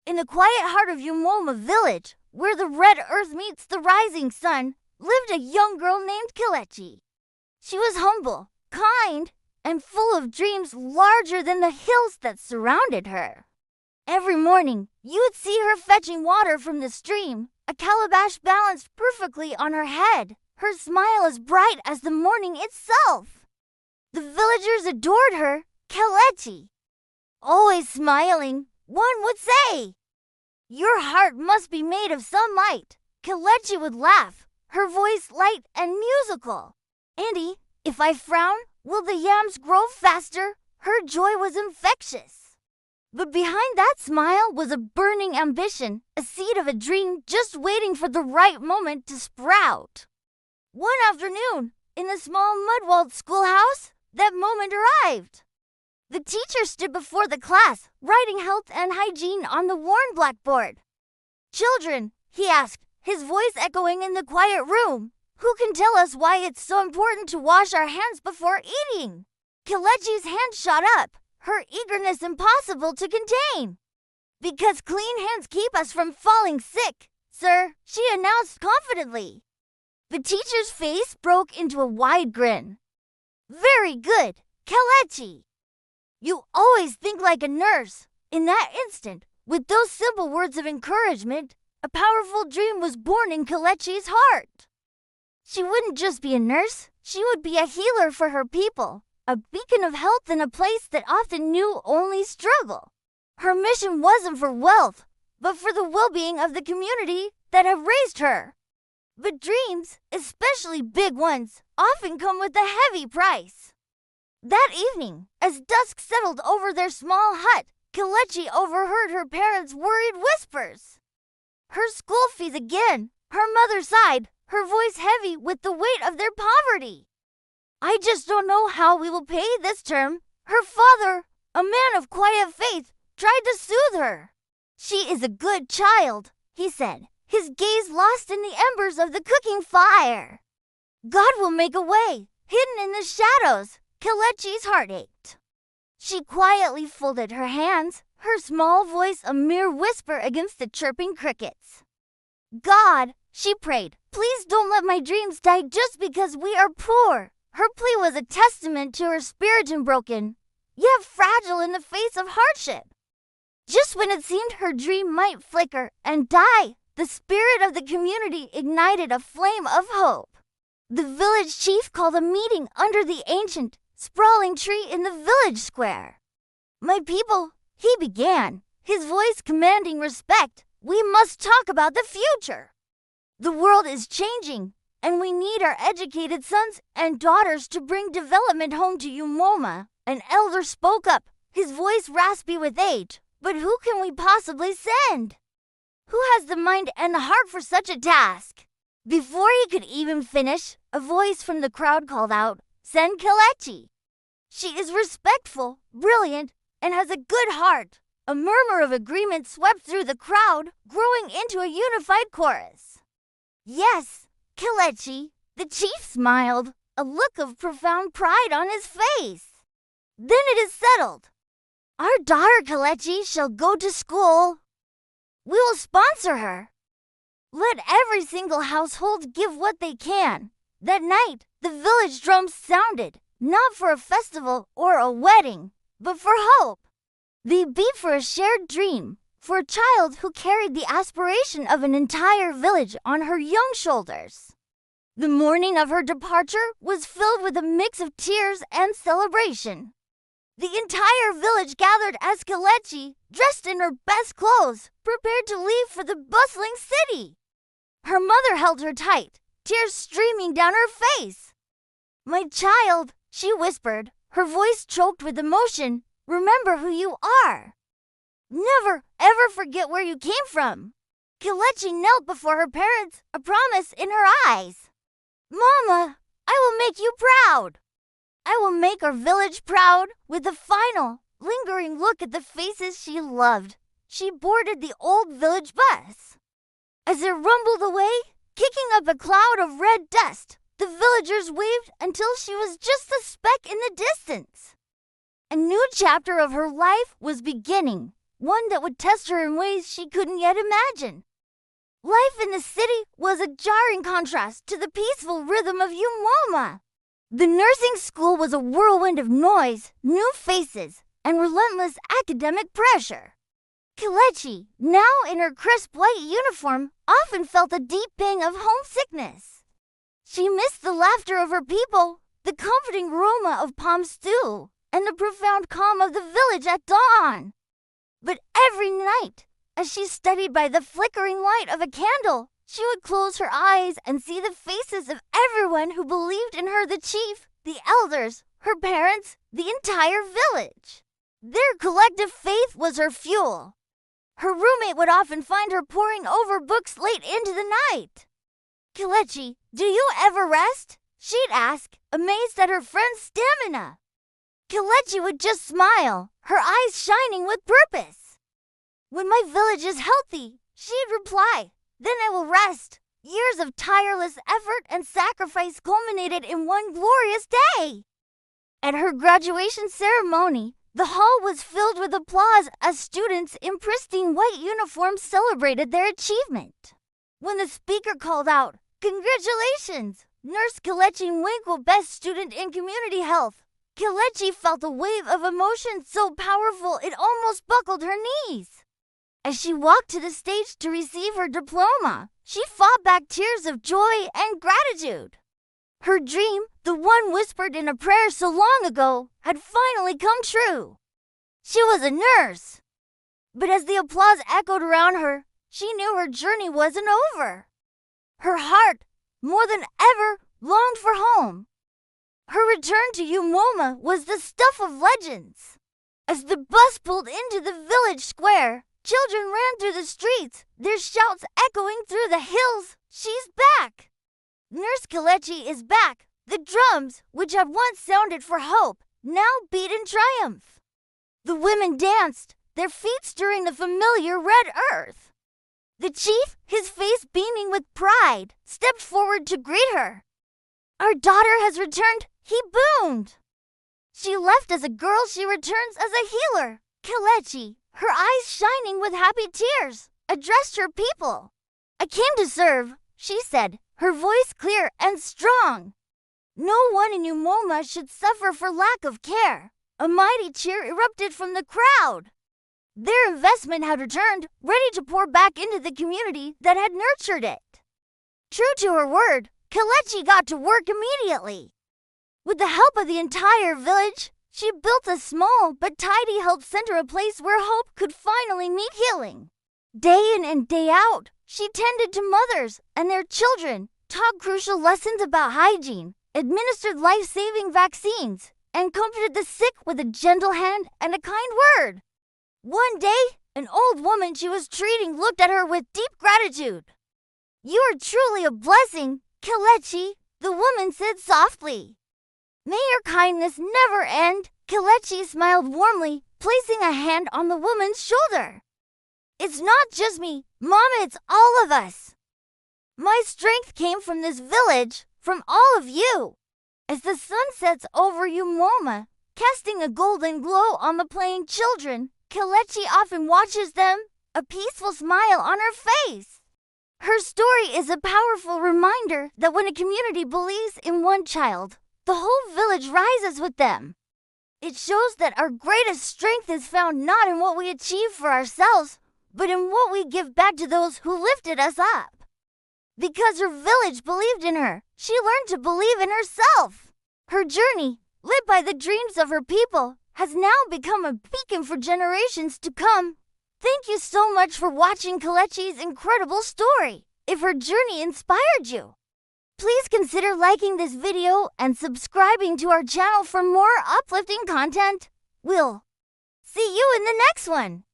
In the quiet heart of Umoma village, where the red earth meets the rising sun, lived a young girl named Kelechi. She was humble, kind, and full of dreams larger than the hills that surrounded her. Every morning, you would see her fetching water from the stream, a calabash balanced perfectly on her head, her smile as bright as the morning itself. The villagers adored her, Kelechi. Always smiling, one would say, "Your heart must be made of sunlight." Kelechi would laugh, her voice light and musical. "Auntie, if I frown, will the yams grow faster?" Her joy was infectious. But behind that smile was a burning ambition, a seed of a dream just waiting for the right moment to sprout. One afternoon, in the small mud-walled schoolhouse, that moment arrived. The teacher stood before the class, writing health and hygiene on the worn blackboard. "Children," he asked, his voice echoing in the quiet room, "who can tell us why it's so important to wash our hands before eating?" Kelechi's hand shot up, her eagerness impossible to contain. "Because clean hands keep us from falling sick, sir," she announced confidently. The teacher's face broke into a wide grin. "Very good, Kelechi. You always think like a nurse." In that instant, with those simple words of encouragement, a powerful dream was born in Kelechi's heart. She wouldn't just be a nurse, she would be a healer for her people, a beacon of health in a place that often knew only struggle. Her mission wasn't for wealth, but for the well-being of the community that had raised her. But dreams, especially big ones, often come with a heavy price. That evening, as dusk settled over their small hut, Kelechi overheard her parents' worried whispers. "Her school fees again," her mother sighed, her voice heavy with the weight of their poverty. "I just don't know how we will pay this term." Her father, a man of quiet faith, tried to soothe her. "She is a good child," he said, his gaze lost in the embers of the cooking fire. "God will make a way, hidden in the shadows." Kelechi's heart ached. She quietly folded her hands, her small voice a mere whisper against the chirping crickets. "God," she prayed, "please don't let my dreams die just because we are poor." Her plea was a testament to her spirit unbroken, yet fragile in the face of hardship. Just when it seemed her dream might flicker and die, the spirit of the community ignited a flame of hope. The village chief called a meeting under the ancient, sprawling tree in the village square. "My people," he began, his voice commanding respect, "we must talk about the future. The world is changing, and we need our educated sons and daughters to bring development home to Umoma." An elder spoke up, his voice raspy with age. "But who can we possibly send? Who has the mind and the heart for such a task?" Before he could even finish, a voice from the crowd called out, "Send Kelechi. She is respectful, brilliant, and has a good heart." A murmur of agreement swept through the crowd, growing into a unified chorus. "Yes, Kelechi," the chief smiled, a look of profound pride on his face. "Then it is settled. Our daughter Kelechi shall go to school. We will sponsor her. Let every single household give what they can." That night, the village drums sounded, not for a festival or a wedding, but for hope. They beat for a shared dream, for a child who carried the aspiration of an entire village on her young shoulders. The morning of her departure was filled with a mix of tears and celebration. The entire village gathered as Kelechi, dressed in her best clothes, prepared to leave for the bustling city. Her mother held her tight, tears streaming down her face. "My child," she whispered, her voice choked with emotion, "remember who you are. Never, ever forget where you came from." Kelechi knelt before her parents, a promise in her eyes. "Mama, I will make you proud. I will make our village proud." With a final, lingering look at the faces she loved, she boarded the old village bus. As it rumbled away, kicking up a cloud of red dust, the villagers waved until she was just a speck in the distance. A new chapter of her life was beginning, one that would test her in ways she couldn't yet imagine. Life in the city was a jarring contrast to the peaceful rhythm of Umoma. The nursing school was a whirlwind of noise, new faces, and relentless academic pressure. Kelechi, now in her crisp white uniform, often felt a deep pang of homesickness. She missed the laughter of her people, the comforting aroma of palm stew, and the profound calm of the village at dawn. But every night, as she studied by the flickering light of a candle, she would close her eyes and see the faces of everyone who believed in her, the chief, the elders, her parents, the entire village. Their collective faith was her fuel. Her roommate would often find her poring over books late into the night. "Kelechi, do you ever rest?" she'd ask, amazed at her friend's stamina. Kelechi would just smile, her eyes shining with purpose. "When my village is healthy," she'd reply, "then I will rest." Years of tireless effort and sacrifice culminated in one glorious day. At her graduation ceremony, the hall was filled with applause as students in pristine white uniforms celebrated their achievement. When the speaker called out, "Congratulations, Nurse Kelechi Nwankwo, Best Student in Community Health," Kelechi felt a wave of emotion so powerful it almost buckled her knees. As she walked to the stage to receive her diploma, she fought back tears of joy and gratitude. Her dream, the one whispered in a prayer so long ago, had finally come true. She was a nurse. But as the applause echoed around her, she knew her journey wasn't over. Her heart, more than ever, longed for home. Her return to Umoma was the stuff of legends. As the bus pulled into the village square, children ran through the streets, their shouts echoing through the hills. "She's back! Nurse Kelechi is back!" The drums, which had once sounded for hope, now beat in triumph. The women danced, their feet stirring the familiar red earth. The chief, his face beaming with pride, stepped forward to greet her. "Our daughter has returned," he boomed. "She left as a girl, she returns as a healer." Kelechi, her eyes shining with happy tears, addressed her people. "I came to serve," she said, her voice clear and strong. No one in Umoma should suffer for lack of care. A mighty cheer erupted from the crowd. Their investment had returned, ready to pour back into the community that had nurtured it. True to her word, Kelechi got to work immediately. With the help of the entire village, she built a small but tidy health center, a place where hope could finally meet healing. Day in and day out, she tended to mothers and their children, taught crucial lessons about hygiene, administered life-saving vaccines, and comforted the sick with a gentle hand and a kind word. One day, an old woman she was treating looked at her with deep gratitude. "You are truly a blessing, Kelechi," the woman said softly. "May your kindness never end." Kelechi smiled warmly, placing a hand on the woman's shoulder. "It's not just me, Mama, it's all of us. My strength came from this village, from all of you." As the sun sets over Umoma, casting a golden glow on the playing children, Kelechi often watches them, a peaceful smile on her face. Her story is a powerful reminder that when a community believes in one child, the whole village rises with them. It shows that our greatest strength is found not in what we achieve for ourselves, but in what we give back to those who lifted us up. Because her village believed in her, she learned to believe in herself. Her journey, lit by the dreams of her people, has now become a beacon for generations to come. Thank you so much for watching Kelechi's incredible story. If her journey inspired you, please consider liking this video and subscribing to our channel for more uplifting content. We'll see you in the next one.